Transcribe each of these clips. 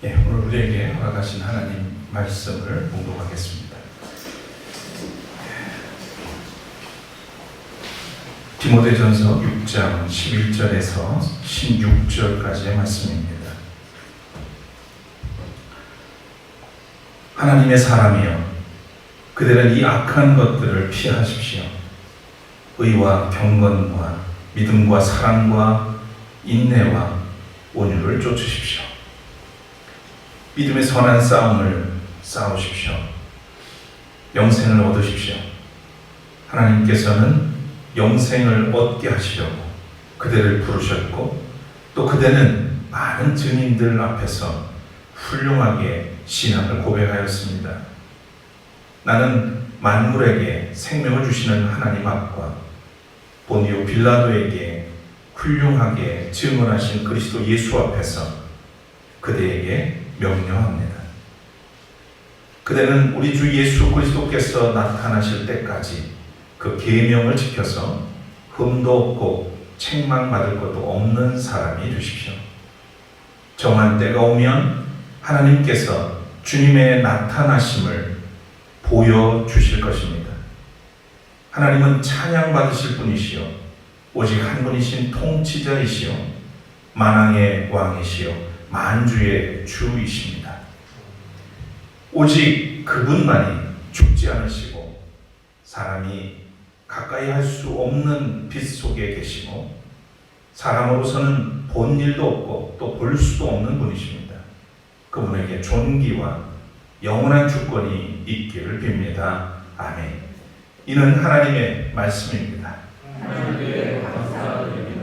오늘 우리에게 허락하신 하나님 말씀을 봉독하겠습니다. 디모데전서 6장 11절에서 16절까지의 말씀입니다. 하나님의 사람이여, 그들은 이 악한 것들을 피하십시오. 의와 경건과 믿음과 사랑과 인내와 온유를 쫓으십시오. 믿음의 선한 싸움을 싸우십시오. 영생을 얻으십시오. 하나님께서는 영생을 얻게 하시려고 그들을 부르셨고, 또 그들은 많은 증인들 앞에서 훌륭하게 신앙을 고백하였습니다. 나는 만물에게 생명을 주시는 하나님 앞과 본디오 빌라도에게 훌륭하게 증언하신 그리스도 예수 앞에서 그대에게 명령합니다. 그대는 우리 주 예수 그리스도께서 나타나실 때까지 그 계명을 지켜서 흠도 없고 책망받을 것도 없는 사람이 되십시오. 정한 때가 오면 하나님께서 주님의 나타나심을 보여주실 것입니다. 하나님은 찬양받으실 분이시요 오직 한 분이신 통치자이시요 만왕의 왕이시요 만주의 주이십니다. 오직 그분만이 죽지 않으시고 사람이 가까이 할 수 없는 빛 속에 계시고 사람으로서는 본 일도 없고 또 볼 수도 없는 분이십니다. 그분에게 존귀와 영원한 주권이 있기를 빕니다. 아멘. 이는 하나님의 말씀입니다. 하나님께 감사드립니다.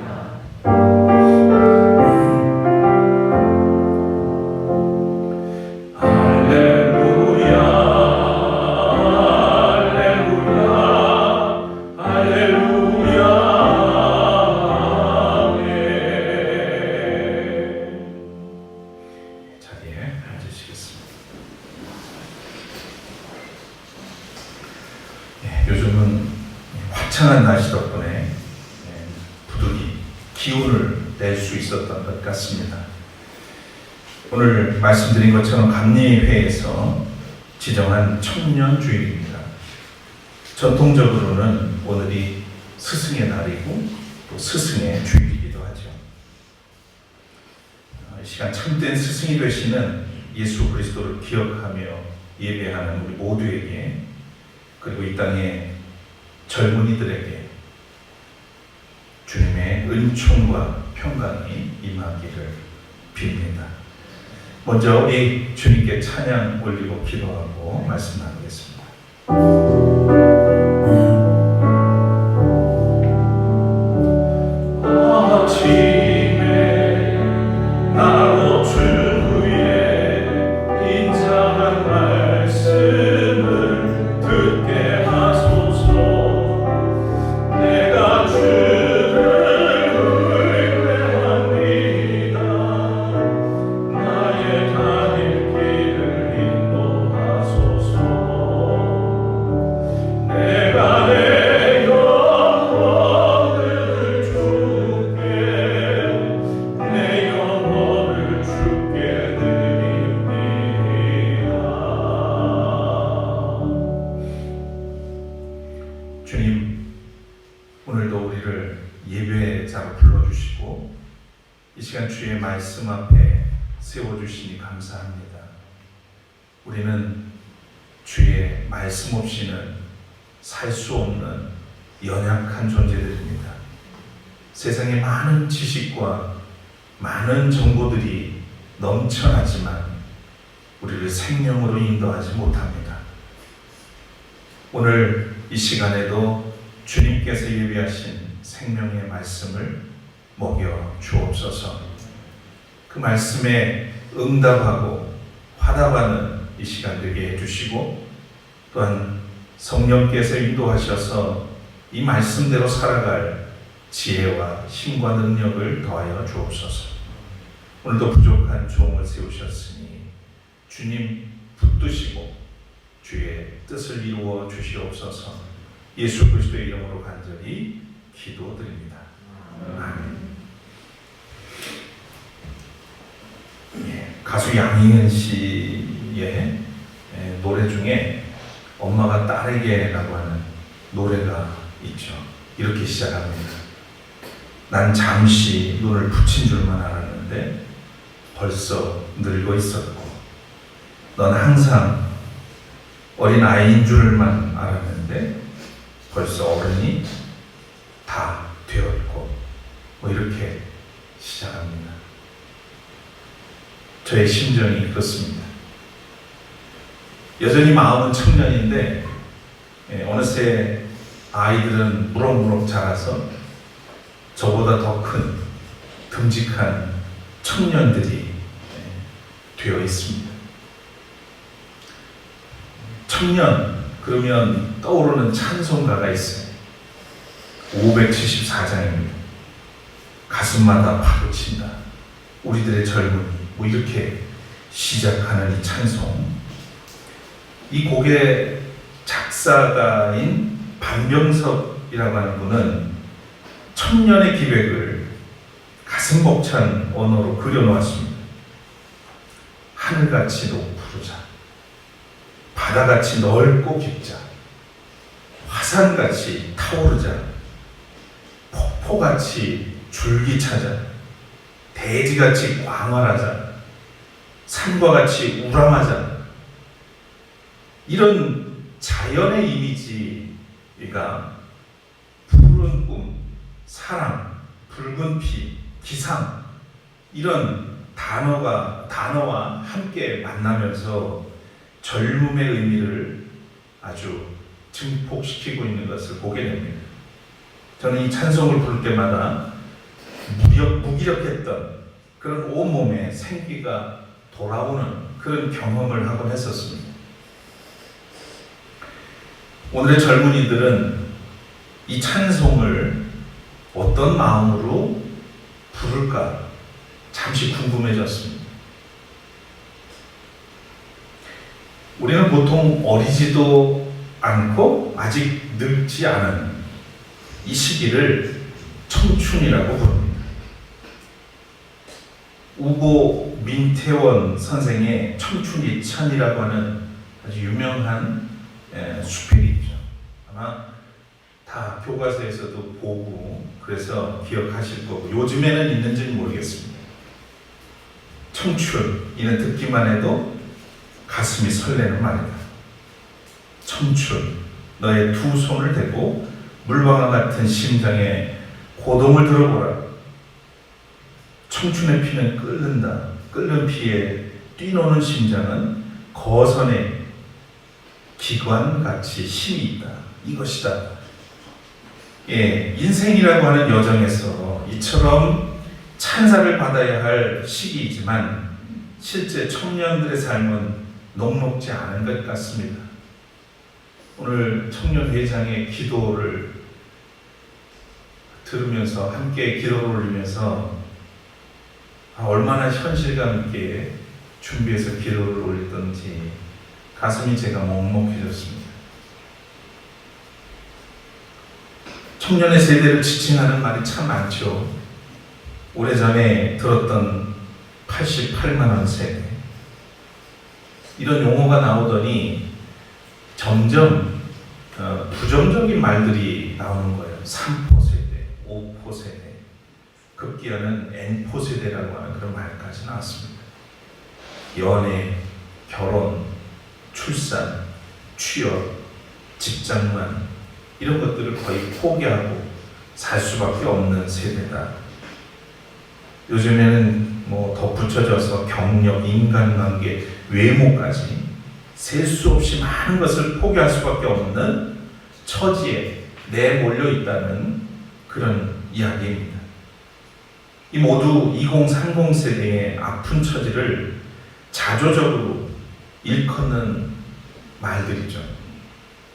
요즘은 화창한 날씨 덕분에 부득이 기운을 낼 수 있었던 것 같습니다. 오늘 말씀드린 것처럼 감리회에서 지정한 청년주일입니다. 전통적으로는 오늘이 스승의 날이고 또 스승의 주일이기도 하죠. 이 시간 참된 스승이 되시는 예수 그리스도를 기억하며 예배하는 우리 모두에게, 그리고 이 땅의 젊은이들에게 주님의 은총과 평강이 임하기를 빕니다. 먼저 우리 주님께 찬양 올리고 기도하고 말씀 나누겠습니다. 아침에 나로 주의 인자한 말씀을 듣게 하소서. 내가 주를 의뢰합니다. 나의 다닐 길을 인도하소서. 내가 내 영혼을 주께 드립니다. 주님, 오늘도 우리를 예배자로 불러주시고 이 시간 주의 말씀 앞에 세워주시니 감사합니다. 우리는 주의 말씀 없이는 살 수 없는 연약한 존재들입니다. 세상에 많은 지식과 많은 정보들이 넘쳐나지만 우리를 생명으로 인도하지 못합니다. 오늘 이 시간에도 주님께서 예비하신 생명의 말씀을 먹여 주옵소서. 그 말씀에 응답하고 화답하는 이 시간 되게 해주시고, 또한 성령께서 인도하셔서 이 말씀대로 살아갈 지혜와 힘과 능력을 더하여 주옵소서. 오늘도 부족한 종을 세우셨으니 주님 붙드시고 주의 뜻을 이루어 주시옵소서. 예수 그리스도의 이름으로 간절히 기도드립니다. 아멘. 가수 양희은 씨의 노래 중에 엄마가 딸에게라고 하는 노래가 있죠. 이렇게 시작합니다. 난 잠시 눈을 붙인 줄만 알았는데 벌써 늙어 있었고, 넌 항상 어린 아이인 줄만 알았는데 벌써 어른이 다 되었고, 뭐 이렇게 시작합니다. 저의 심정이 그렇습니다. 여전히 마음은 청년인데 어느새 아이들은 무럭무럭 자라서 저보다 더 큰 듬직한 청년들이 되어 있습니다. 청년 그러면 떠오르는 찬송가가 있어요. 574장입니다. 가슴마다 파도친다 우리들의 젊은이, 뭐 이렇게 시작하는 이 찬송. 이 곡의 작사가인 반병섭이라고 하는 분은 청년의 기백을 가슴 벅찬 언어로 그려놓았습니다. 하늘같이 높으자, 바다같이 넓고 깊자, 화산같이 타오르자, 폭포같이 줄기차자, 대지같이 광활하자, 산과 같이 우람하자. 이런 자연의 이미지가 푸른 꿈, 사랑, 붉은 피, 기상, 이런 단어와 함께 만나면서 젊음의 의미를 아주 증폭시키고 있는 것을 보게 됩니다. 저는 이 찬송을 부를 때마다 무기력했던 그런 온몸에 생기가 돌아오는 그런 경험을 하곤 했었습니다. 오늘의 젊은이들은 이 찬송을 어떤 마음으로 부를까 잠시 궁금해졌습니다. 우리는 보통 어리지도 않고 아직 늙지 않은 이 시기를 청춘이라고 부릅니다. 우고 민태원 선생의 청춘이천이라고 하는 아주 유명한 수필이 있죠. 아마 다 교과서에서도 보고 그래서 기억하실 거고, 요즘에는 있는지는 모르겠습니다. 청춘, 이는 듣기만 해도 가슴이 설레는 말이다. 청춘, 너의 두 손을 대고 물방울 같은 심장에 고동을 들어보라. 청춘의 피는 끓는다. 끓는 피에 뛰노는 심장은 거선의 기관같이 힘이 있다. 이것이다. 인생이라고 하는 여정에서 이처럼 찬사를 받아야 할 시기이지만 실제 청년들의 삶은 녹록지 않은 것 같습니다. 오늘 청년회장의 기도를 들으면서 함께 기도를 올리면서 얼마나 현실감 있게 준비해서 기도를 올렸던지 가슴이 제가 먹먹해졌습니다. 청년의 세대를 지칭하는 말이 참 많죠. 오래전에 들었던 88만 원 세대, 이런 용어가 나오더니 점점 부정적인 말들이 나오는 거예요. 3포 세대, 5포 세대, 급기야는 N포 세대라고 하는 그런 말까지 나왔습니다. 연애, 결혼, 출산, 취업, 직장만, 이런 것들을 거의 포기하고 살 수밖에 없는 세대다. 요즘에는 뭐 덧붙여져서 경력, 인간관계, 외모까지 셀 수 없이 많은 것을 포기할 수밖에 없는 처지에 내몰려 있다는 그런 이야기입니다. 이 모두 2030 세대의 아픈 처지를 자조적으로 일컫는 말들이죠.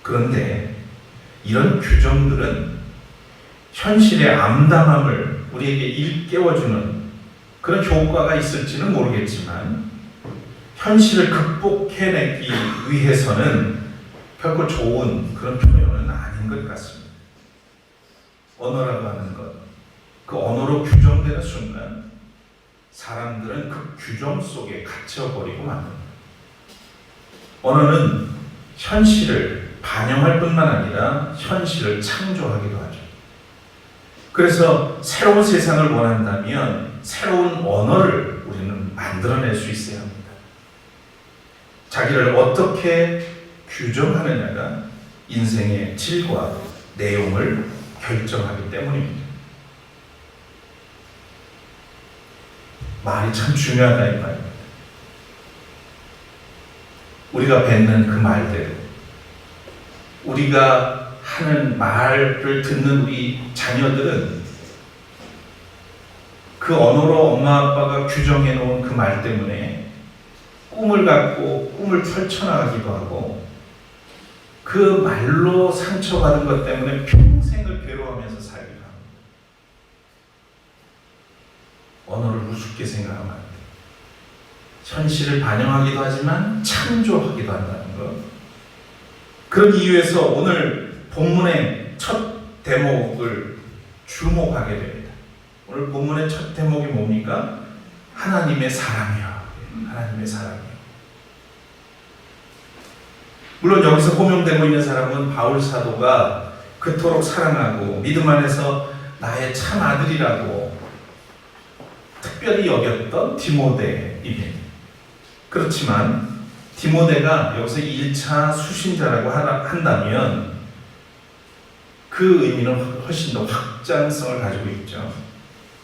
그런데 이런 규정들은 현실의 암담함을 우리에게 일깨워주는 그런 효과가 있을지는 모르겠지만 현실을 극복해내기 위해서는 결코 좋은 그런 표현은 아닌 것 같습니다. 언어라고 하는 것, 그 언어로 규정되는 순간 사람들은 그 규정 속에 갇혀버리고 맙니다. 언어는 현실을 반영할 뿐만 아니라 현실을 창조하기도 하죠. 그래서 새로운 세상을 원한다면 새로운 언어를 우리는 만들어낼 수 있어야 합니다. 자기를 어떻게 규정하느냐가 인생의 질과 내용을 결정하기 때문입니다. 말이 참 중요하다 이 말입니다. 우리가 뱉는 그 말대로, 우리가 하는 말을 듣는 우리 자녀들은 그 언어로 엄마 아빠가 규정해 놓은 그 말 때문에 꿈을 갖고 꿈을 펼쳐나가기도 하고, 그 말로 상처받은 것 때문에 평생을 괴로워하면서 살기도 합니다. 언어를 우습게 생각하면 안 돼요. 현실을 반영하기도 하지만 창조하기도 한다는 것. 그런 이유에서 오늘 본문의 첫 대목을 주목하게 됩니다. 오늘 본문의 첫 대목이 뭡니까? 하나님의 사랑이요. 하나님의 사랑이요. 물론 여기서 호명되고 있는 사람은 바울 사도가 그토록 사랑하고 믿음 안에서 나의 참 아들이라고 특별히 여겼던 디모데입니다. 그렇지만 디모데가 여기서 1차 수신자라고 한다면 그 의미는 훨씬 더 확장성을 가지고 있죠.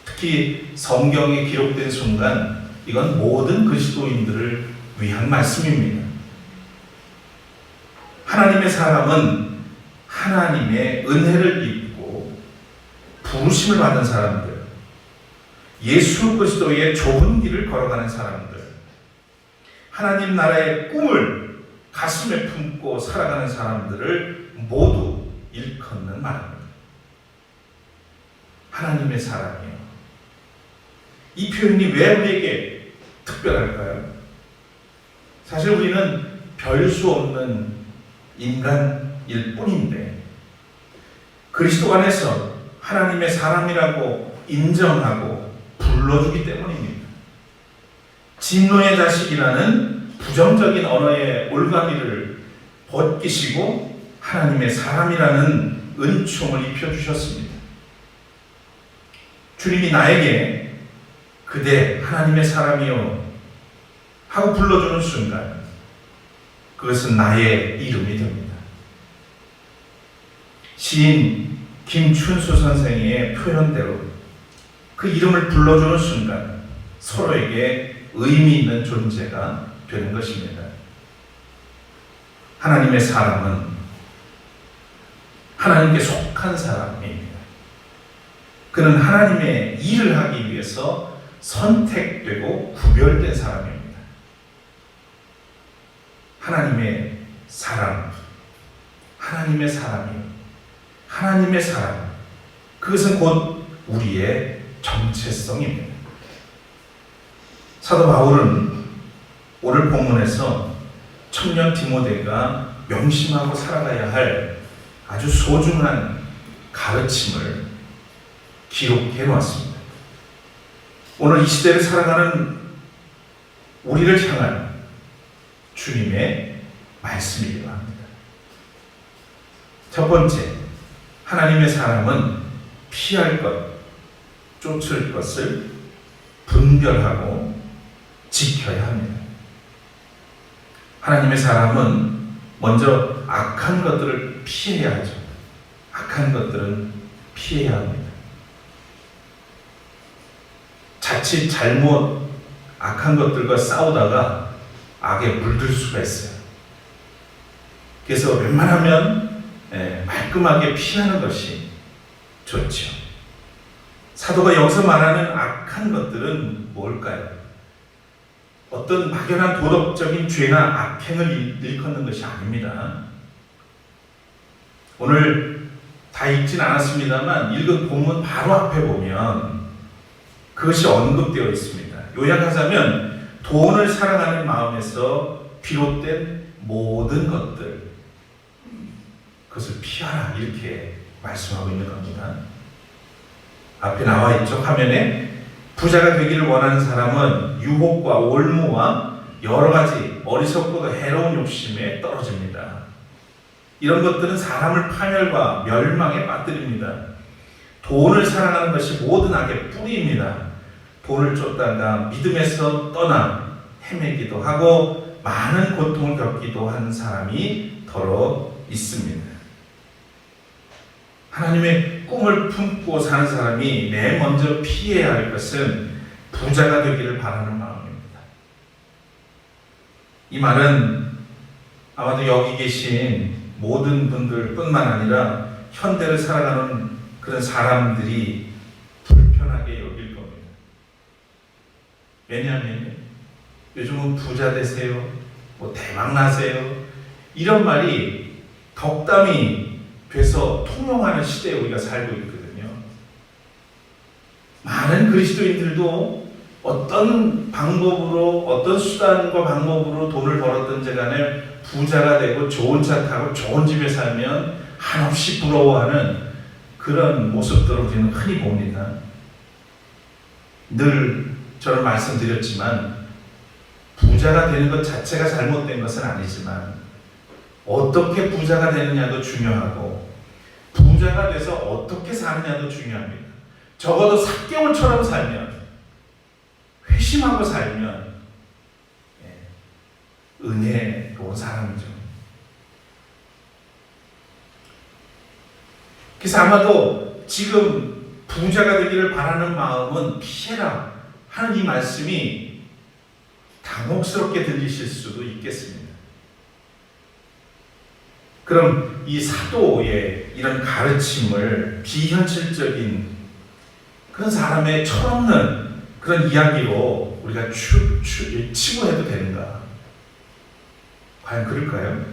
특히 성경에 기록된 순간 이건 모든 그리스도인들을 위한 말씀입니다. 하나님의 사람은 하나님의 은혜를 입고 부르심을 받은 사람들, 예수 그리스도의 좁은 길을 걸어가는 사람들, 하나님 나라의 꿈을 가슴에 품고 살아가는 사람들을 모두 일컫는 말입니다. 하나님의 사랑이요. 이 표현이 왜 우리에게 특별할까요? 사실 우리는 별 수 없는 인간일 뿐인데 그리스도 안에서 하나님의 사람이라고 인정하고 불러주기 때문입니다. 진노의 자식이라는 부정적인 언어의 올가미를 벗기시고 하나님의 사람이라는 은총을 입혀주셨습니다. 주님이 나에게 그대 하나님의 사람이요 하고 불러주는 순간 그것은 나의 이름이 됩니다. 시인 김춘수 선생의 표현대로 그 이름을 불러주는 순간 서로에게 의미 있는 존재가 되는 것입니다. 하나님의 사람은 하나님께 속한 사람입니다. 그는 하나님의 일을 하기 위해서 선택되고 구별된 사람입니다. 하나님의 사람, 하나님의 사람이요. 하나님의 사람, 그것은 곧 우리의 정체성입니다. 사도 바울은 오늘 본문에서 청년 디모데가 명심하고 살아가야 할 아주 소중한 가르침을 기록해 놓았습니다. 오늘 이 시대를 살아가는 우리를 향한 주님의 말씀이기도 합니다. 첫 번째, 하나님의 사람은 피할 것, 쫓을 것을 분별하고 지켜야 합니다. 하나님의 사람은 먼저 악한 것들을 피해야 하죠. 악한 것들은 피해야 합니다. 자칫 잘못 악한 것들과 싸우다가 악에 물들 수가 있어요. 그래서 웬만하면 말끔하게 피하는 것이 좋죠. 사도가 여기서 말하는 악한 것들은 뭘까요? 어떤 막연한 도덕적인 죄나 악행을 일컫는 것이 아닙니다. 오늘 다 읽진 않았습니다만 읽은 본문 바로 앞에 보면 그것이 언급되어 있습니다. 요약하자면 돈을 사랑하는 마음에서 비롯된 모든 것들, 그것을 피하라 이렇게 말씀하고 있는 겁니다. 앞에 나와 있죠. 화면에 부자가 되기를 원하는 사람은 유혹과 올무와 여러 가지 어리석고도 해로운 욕심에 떨어집니다. 이런 것들은 사람을 파멸과 멸망에 빠뜨립니다. 돈을 사랑하는 것이 모든 악의 뿌리입니다. 돈을 쫓다가 믿음에서 떠나 헤매기도 하고 많은 고통을 겪기도 한 사람이 더러 있습니다. 하나님의 꿈을 품고 사는 사람이 맨 먼저 피해야 할 것은 부자가 되기를 바라는 마음입니다. 이 말은 아마도 여기 계신 모든 분들 뿐만 아니라 현대를 살아가는 그런 사람들이 불편하게 여길 겁니다. 왜냐하면 요즘은 부자 되세요, 뭐 대박 나세요, 이런 말이 덕담이 돼서 통용하는 시대에 우리가 살고 있거든요. 많은 그리스도인들도 어떤 방법으로, 어떤 수단과 방법으로 돈을 벌었든지 간에 부자가 되고 좋은 차 타고 좋은 집에 살면 한없이 부러워하는 그런 모습들을 우리는 흔히 봅니다. 늘 저는 말씀드렸지만 부자가 되는 것 자체가 잘못된 것은 아니지만 어떻게 부자가 되느냐도 중요하고 부자가 돼서 어떻게 사느냐도 중요합니다. 적어도 삭개월처럼 살면, 회심하고 살면 은혜로운 사람이죠. 그래서 아마도 지금 부자가 되기를 바라는 마음은 피해라 하는 이 말씀이 당혹스럽게 들리실 수도 있겠습니다. 그럼 이 사도의 이런 가르침을 비현실적인 그런 사람의 철없는 그런 이야기로 우리가 치부해도 되는가? 과연 그럴까요?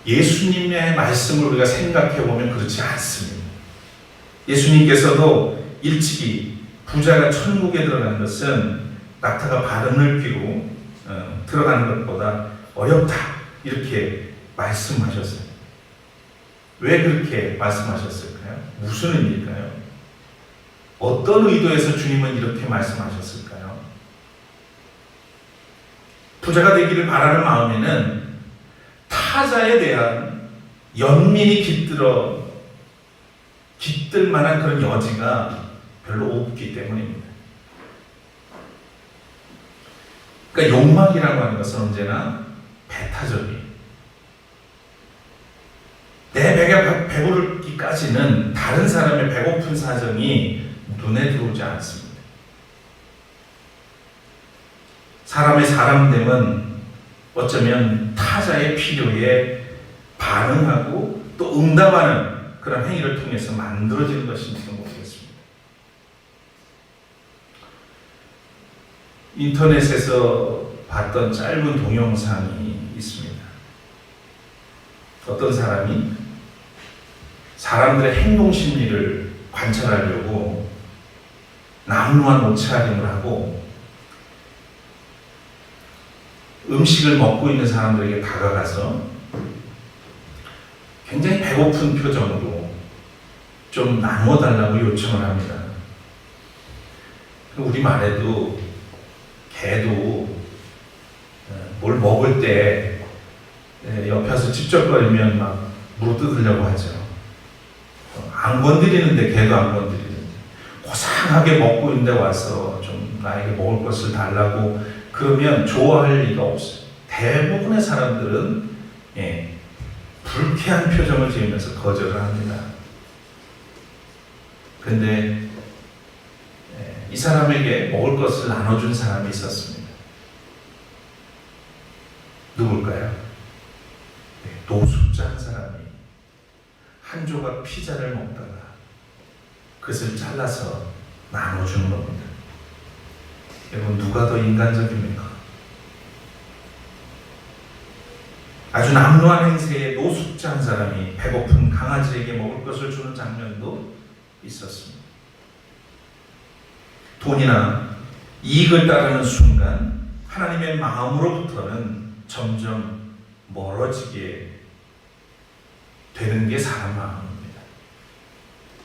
예수님의 말씀을 우리가 생각해 보면 그렇지 않습니다. 예수님께서도 일찍이 부자가 천국에 들어가는 것은 낙타가 발을 넓히고 들어가는 것보다 어렵다 이렇게 말씀하셨어요. 왜 그렇게 말씀하셨을까요? 무슨 의미일까요? 어떤 의도에서 주님은 이렇게 말씀하셨을까요? 부자가 되기를 바라는 마음에는 타자에 대한 연민이 깃들 만한 그런 여지가 별로 없기 때문입니다. 그러니까 욕망이라고 하는 것은 언제나 배타적이에요. 내 배가 배부르기까지는 다른 사람의 배고픈 사정이 눈에 들어오지 않습니다. 사람의 사람됨은 어쩌면 타자의 필요에 반응하고 또 응답하는 그런 행위를 통해서 만들어지는 것인지도 모르겠습니다. 인터넷에서 봤던 짧은 동영상이 있습니다. 어떤 사람이 사람들의 행동 심리를 관찰하려고 남루한 옷차림을 하고 음식을 먹고 있는 사람들에게 다가가서 굉장히 배고픈 표정으로 좀 나누어 달라고 요청을 합니다. 우리 말에도 개도 뭘 먹을 때 옆에서 찝쩍거리면 막 물어뜯으려고 하죠. 안 건드리는데 개도 안 건드리는데 고상하게 먹고 있는데 와서 좀 나에게 먹을 것을 달라고 그러면 좋아할 리가 없어요. 대부분의 사람들은 불쾌한 표정을 지으면서 거절을 합니다. 그런데 이 사람에게 먹을 것을 나눠준 사람이 있었습니다. 누굴까요? 노숙자 한 사람이 한 조각 피자를 먹다가 그것을 잘라서 나눠주는 겁니다. 여러분, 누가 더 인간적입니까? 아주 남루한 행세에 노숙자 한 사람이 배고픈 강아지에게 먹을 것을 주는 장면도 있었습니다. 돈이나 이익을 따르는 순간 하나님의 마음으로부터는 점점 멀어지게 되는 게 사람 마음입니다.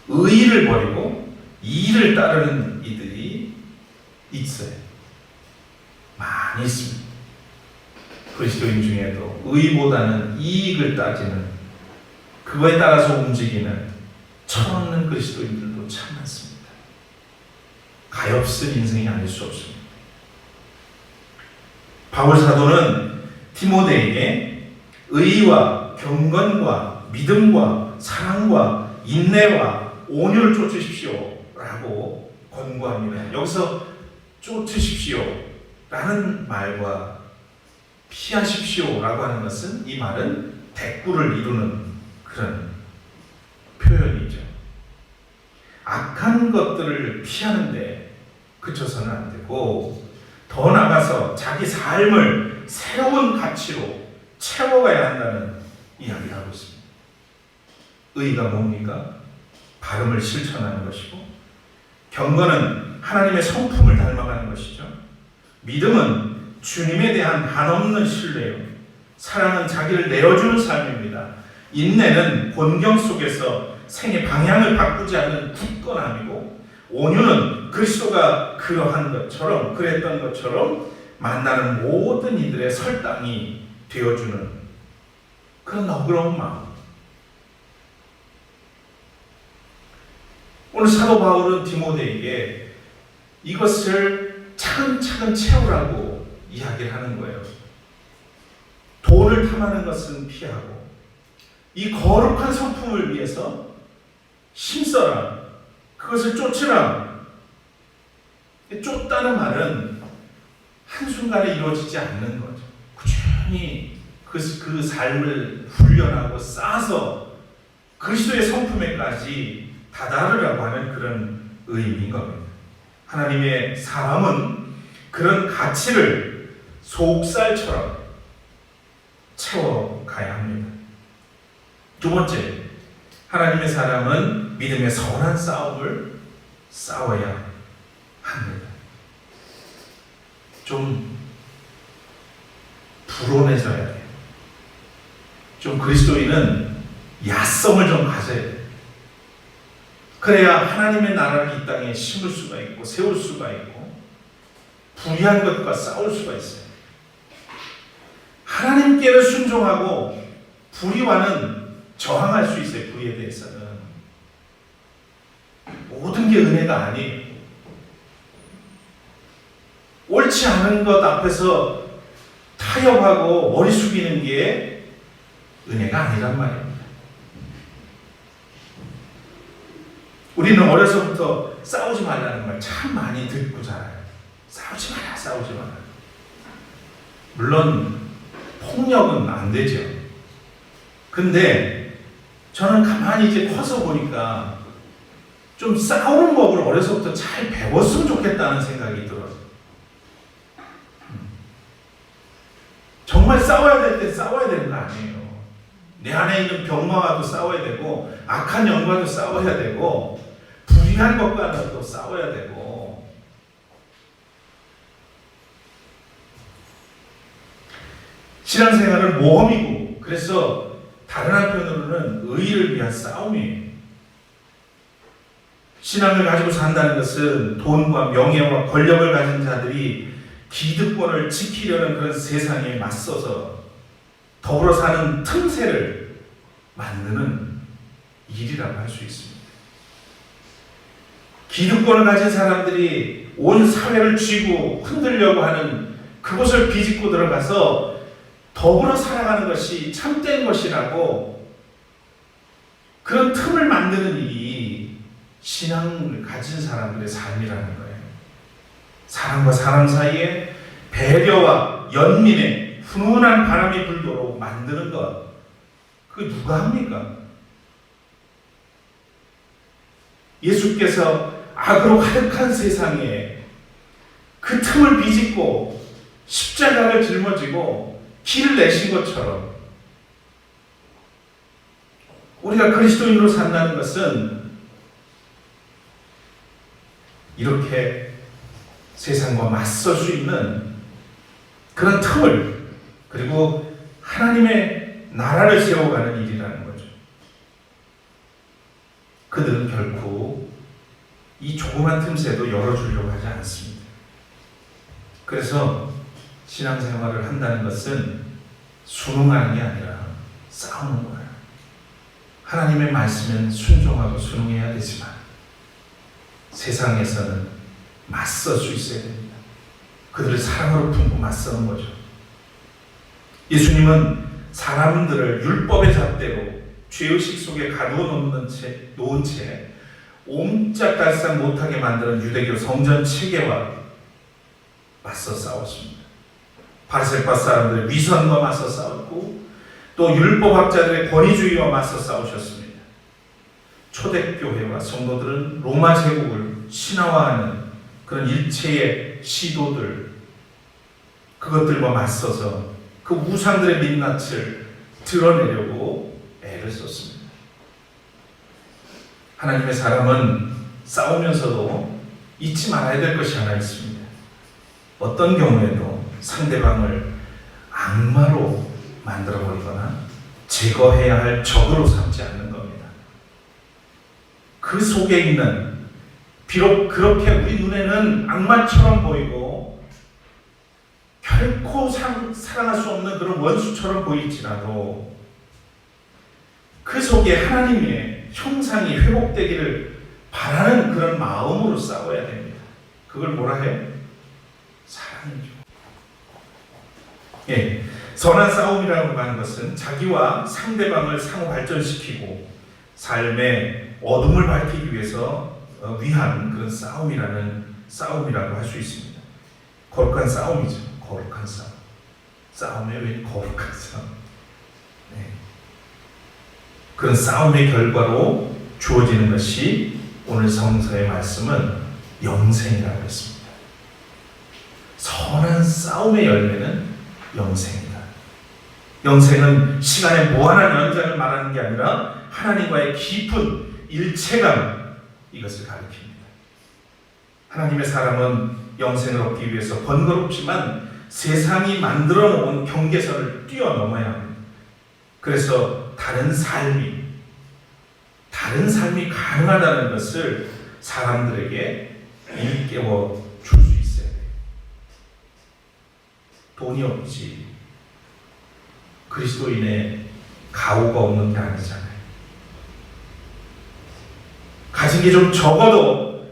의의를 버리고 이를 따르는 이들이 있어요. 많이 있습니다. 그리스도인 중에도 의보다는 이익을 따지는, 그거에 따라서 움직이는 철없는 그리스도인들도 참 많습니다. 가엾은 인생이 아닐 수 없습니다. 바울 사도는 디모데에게 의와 경건과 믿음과 사랑과 인내와 온유를 쫓으십시오 라고 권고합니다. 여기서 쫓으십시오 라는 말과 피하십시오 라고 하는 것은, 이 말은 대꾸를 이루는 그런 표현이죠. 악한 것들을 피하는데 그쳐서는 안 되고, 더 나아가서 자기 삶을 새로운 가치로 채워가야 한다는 이야기를 하고 있습니다. 의가 뭡니까? 바름을 실천하는 것이고, 경건은 하나님의 성품을 닮아가는 것이죠. 믿음은 주님에 대한 한없는 신뢰요. 사랑은 자기를 내어주는 삶입니다. 인내는 곤경 속에서 생의 방향을 바꾸지 않는 굳건함이고, 온유는 그리스도가 그랬던 것처럼 만나는 모든 이들의 설당이 되어주는 그런 너그러운 마음. 오늘 사도 바울은 디모데에게 이것을 차근차근 채우라고 이야기를 하는 거예요. 돈을 탐하는 것은 피하고, 이 거룩한 성품을 위해서 힘써라. 그것을 쫓으라. 쫓다는 말은 한순간에 이루어지지 않는 거죠. 꾸준히 그 삶을 훈련하고 쌓아서 그리스도의 성품에까지 다다르라고 하는 그런 의미인 겁니다. 하나님의 사람은 그런 가치를 속살처럼 채워가야 합니다. 두 번째, 하나님의 사람은 믿음의 선한 싸움을 싸워야 합니다. 좀 불온해져야 돼요. 좀 그리스도인은 야성을 좀 가져야 돼요. 그래야 하나님의 나라를 이 땅에 심을 수가 있고 세울 수가 있고 불의한 것과 싸울 수가 있어요. 하나님께는 순종하고 불의와는 저항할 수 있어요. 불의에 대해서는. 모든 게 은혜가 아니에요. 옳지 않은 것 앞에서 타협하고 머리 숙이는 게 은혜가 아니란 말입니다. 우리는 어려서부터 싸우지 말라는 말 참 많이 듣고 자라요. 싸우지 마라, 싸우지 마라. 물론 폭력은 안 되죠. 근데 저는 가만히 이제 커서 보니까 좀 싸우는 법을 어려서부터 잘 배웠으면 좋겠다는 생각이 들어요. 정말 싸워야 될 때 싸워야 되는 거 아니에요. 내 안에 있는 병마와도 싸워야 되고, 악한 영과도 싸워야 되고, 불의한 것과도 싸워야 되고. 신앙생활은 모험이고, 그래서 다른 한편으로는 의를 위한 싸움이에요. 신앙을 가지고 산다는 것은 돈과 명예와 권력을 가진 자들이 기득권을 지키려는 그런 세상에 맞서서 더불어 사는 틈새를 만드는 일이라고 할 수 있습니다. 기득권을 가진 사람들이 온 사회를 쥐고 흔들려고 하는 그곳을 비집고 들어가서 더불어 살아가는 것이 참된 것이라고 그런 틈을 만드는 일이 신앙을 가진 사람들의 삶이라는 거예요. 사람과 사람 사이에 배려와 연민의 훈훈한 바람이 불도록 만드는 것, 그게 누가 합니까? 예수께서 악으로 가득한 세상에 그 틈을 비집고 십자가를 짊어지고 길을 내신 것처럼 우리가 그리스도인으로 산다는 것은 이렇게 세상과 맞설 수 있는 그런 틈을, 그리고 하나님의 나라를 세워가는 일이라는 거죠. 그들은 결코 이 조그만 틈새도 열어주려고 하지 않습니다. 그래서 신앙생활을 한다는 것은 순응하는 게 아니라 싸우는 거예요. 하나님의 말씀은 순종하고 순응해야 되지만 세상에서는 맞설 수 있어야 됩니다. 그들을 사랑으로 품고 맞서는 거죠. 예수님은 사람들을 율법의 잣대로 죄의식 속에 가두어 놓은 채 옴짝달싹 못하게 만드는 유대교 성전 체계와 맞서 싸웠습니다. 바리새파 사람들의 위선과 맞서 싸웠고 또 율법학자들의 권위주의와 맞서 싸우셨습니다. 초대교회와 성도들은 로마 제국을 신화화하는 그런 일체의 시도들, 그것들과 맞서서 그 우상들의 민낯을 드러내려고 애를 썼습니다. 하나님의 사람은 싸우면서도 잊지 말아야 될 것이 하나 있습니다. 어떤 경우에도 상대방을 악마로 만들어버리거나 제거해야 할 적으로 삼지 않는 겁니다. 그 속에 있는, 비록 그렇게 우리 눈에는 악마처럼 보이고 결코 사랑할 수 없는 그런 원수처럼 보일지라도 그 속에 하나님의 형상이 회복되기를 바라는 그런 마음으로 싸워야 됩니다. 그걸 뭐라 해요? 사랑이죠. 예, 선한 싸움이라고 하는 것은 자기와 상대방을 상호 발전시키고 삶의 어둠을 밝히기 위해서 위한 그런 싸움이라고 할 수 있습니다. 거룩한 싸움이죠. 거룩한 싸움. 싸움에 왜 거룩한 싸움? 네. 그런 싸움의 결과로 주어지는 것이 오늘 성서의 말씀은 영생이라고 했습니다. 선한 싸움의 열매는 영생이다. 영생은 시간의 무한한 연장을 말하는 게 아니라 하나님과의 깊은 일체감, 이것을 가리킵니다. 하나님의 사람은 영생을 얻기 위해서 번거롭지만 세상이 만들어 놓은 경계선을 뛰어넘어야 합니다. 그래서 다른 삶이 가능하다는 것을 사람들에게 일깨워 줄 수 있어야 돼요. 돈이 없지 그리스도인의 가오가 없는 게 아니잖아요. 가진 게 좀 적어도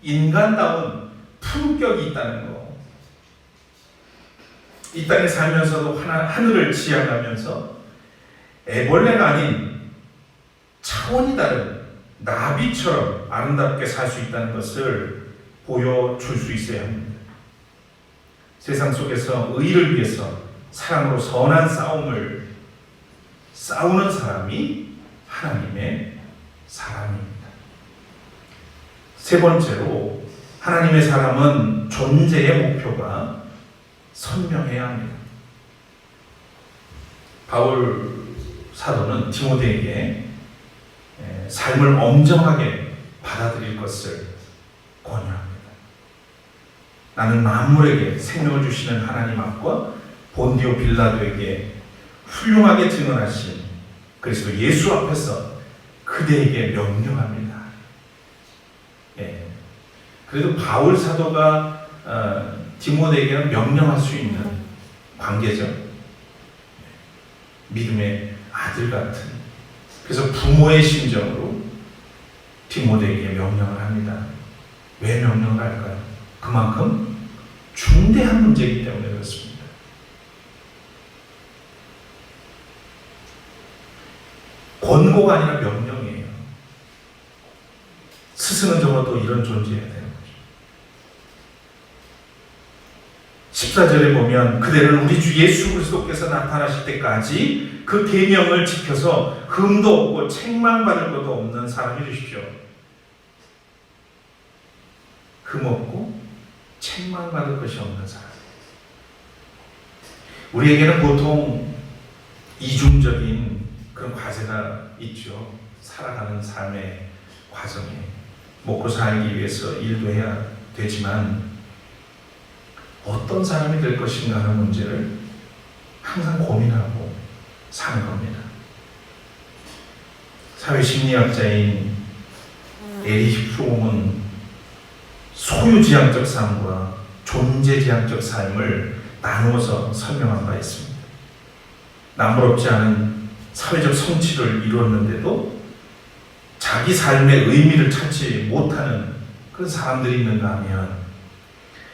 인간다운 품격이 있다는 거. 이 땅에 살면서도 하늘을 지향하면서 애벌레가 아닌 차원이 다른 나비처럼 아름답게 살 수 있다는 것을 보여줄 수 있어야 합니다. 세상 속에서 의를 위해서 사랑으로 선한 싸움을 싸우는 사람이 하나님의 사람입니다. 세 번째로 하나님의 사람은 존재의 목표가 선명해야 합니다. 바울 사도는 디모데에게 삶을 엄정하게 받아들일 것을 권유합니다. 나는 만물에게 생명을 주시는 하나님 앞과 본디오 빌라도에게 훌륭하게 증언하신 그리스도 예수 앞에서 그대에게 명령합니다. 그래도 바울 사도가 디모데에게는 명령할 수 있는 관계죠. 믿음의 아들 같은. 그래서 부모의 심정으로 디모데에게 명령을 합니다. 왜 명령을 할까요? 그만큼 중대한 문제이기 때문에 그렇습니다. 권고가 아니라 명령이에요. 스승은 적어도 이런 존재여야 되는 거죠. 14절에 보면 그대를 우리 주 예수 그리스도께서 나타나실 때까지 그 계명을 지켜서 흠도 없고 책망받을 것도 없는 사람이 되십시오. 흠 없고 책망받을 것이 없는 사람. 우리에게는 보통 이중적인 그런 과제가 있죠. 살아가는 삶의 과정에 먹고 살기 위해서 일도 해야 되지만 어떤 사람이 될 것인가 하는 문제를 항상 고민하고 사는 겁니다. 사회심리학자인 에리히 프롬은 소유지향적 삶과 존재지향적 삶을 나누어서 설명한 바 있습니다. 남부럽지 않은 사회적 성취를 이루었는데도 자기 삶의 의미를 찾지 못하는 그런 사람들이 있는가 하면,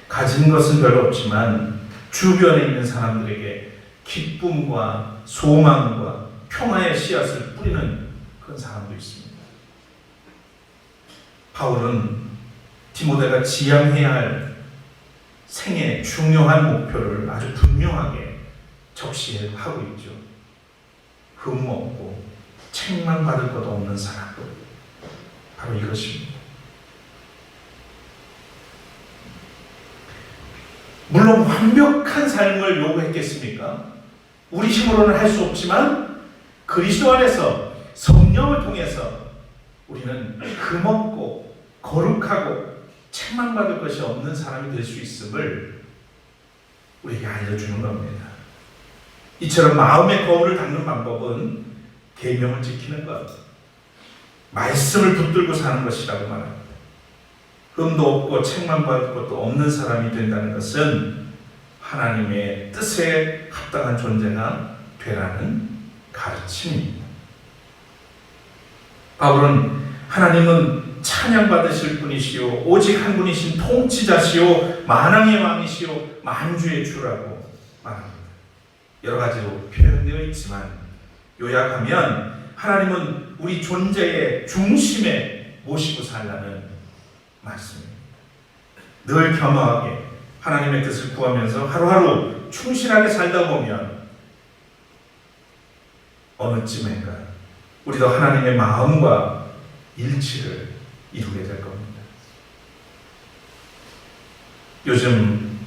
가진 것은 별로 없지만 주변에 있는 사람들에게 기쁨과 소망과 평화의 씨앗을 뿌리는 그런 사람도 있습니다. 바울은 디모데가 지향해야 할 생의 중요한 목표를 아주 분명하게 적시하고 있죠. 흠없고 책망받을 것 없는 사람, 바로 이것입니다. 물론 완벽한 삶을 요구했겠습니까? 우리 힘으로는 할 수 없지만 그리스도 안에서 성령을 통해서 우리는 흠없고 거룩하고 책망받을 것이 없는 사람이 될 수 있음을 우리에게 알려주는 겁니다. 이처럼 마음의 거울을 닦는 방법은 계명을 지키는 것, 말씀을 붙들고 사는 것이라고 말합니다. 흠도 없고 책망받을 것도 없는 사람이 된다는 것은 하나님의 뜻에 합당한 존재가 되라는 가르침입니다. 바울은 하나님은 찬양받으실 분이시요 오직 한 분이신 통치자시요 만왕의 왕이시요 만주의 주라고 말합니다. 여러 가지로 표현되어 있지만 요약하면 하나님은 우리 존재의 중심에 모시고 살라는 말씀입니다. 늘 겸허하게 하나님의 뜻을 구하면서 하루하루 충실하게 살다 보면 어느 쯤인가 우리도 하나님의 마음과 일치를 이루게 될 겁니다. 요즘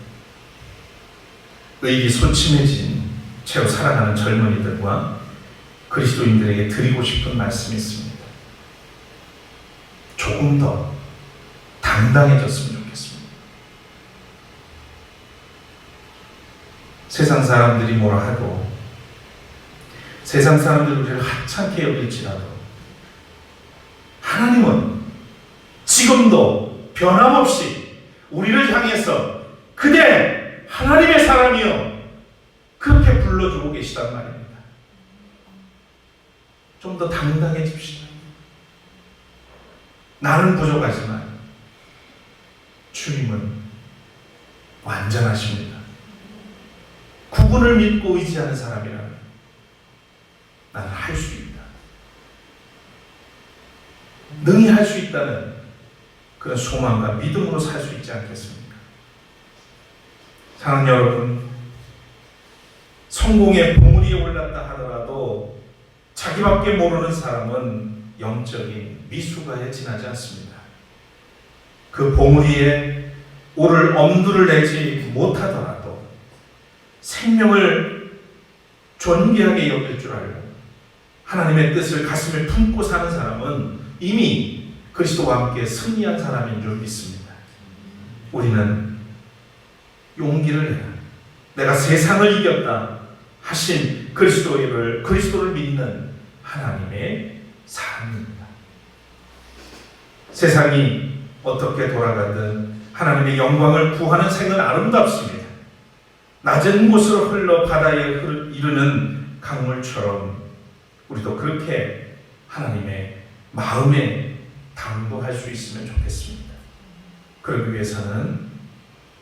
의기소침해진 채로 살아가는 젊은이들과 그리스도인들에게 드리고 싶은 말씀이 있습니다. 조금 더 당당해졌으면 좋겠습니다. 세상 사람들이 뭐라 해도, 세상 사람들이 우리를 하찮게 여길지라도 하나님은 지금도 변함없이 우리를 향해서 그대 하나님의 사람이여 그렇게 불러주고 계시단 말입니다. 좀 더 당당해집시다. 나는 부족하지만 주님은 완전하십니다. 구분을 믿고 의지하는 사람이라면 나는 할 수 있다. 능히 할 수 있다는 그런 소망과 믿음으로 살 수 있지 않겠습니까? 사랑하는 여러분, 성공의 봉우리에 올랐다 하더라도 자기밖에 모르는 사람은 영적인 미숙아에 지나지 않습니다. 그 봉우리에 오를 엄두를 내지 못하더라도 생명을 존귀하게 여길 줄 알고 하나님의 뜻을 가슴에 품고 사는 사람은 이미 그리스도와 함께 승리한 사람인 줄 믿습니다. 우리는 용기를 내라. 내가 세상을 이겼다 하신 그리스도를 믿는 하나님의 사람입니다. 세상이 어떻게 돌아가든 하나님의 영광을 구하는 생은 아름답습니다. 낮은 곳으로 흘러 바다에 이르는 강물처럼 우리도 그렇게 하나님의 마음에 당도할 수 있으면 좋겠습니다. 그러기 위해서는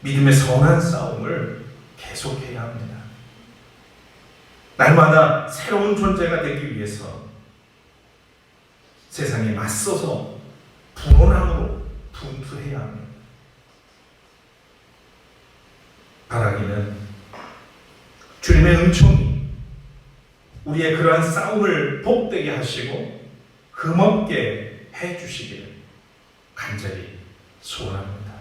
믿음의 선한 싸움을 계속해야 합니다. 날마다 새로운 존재가 되기 위해서 세상에 맞서서 불온함으로 분투해야 합니다. 바라기는 주님의 은총이 우리의 그러한 싸움을 복되게 하시고 흠없게 해주시기를 간절히 소원합니다.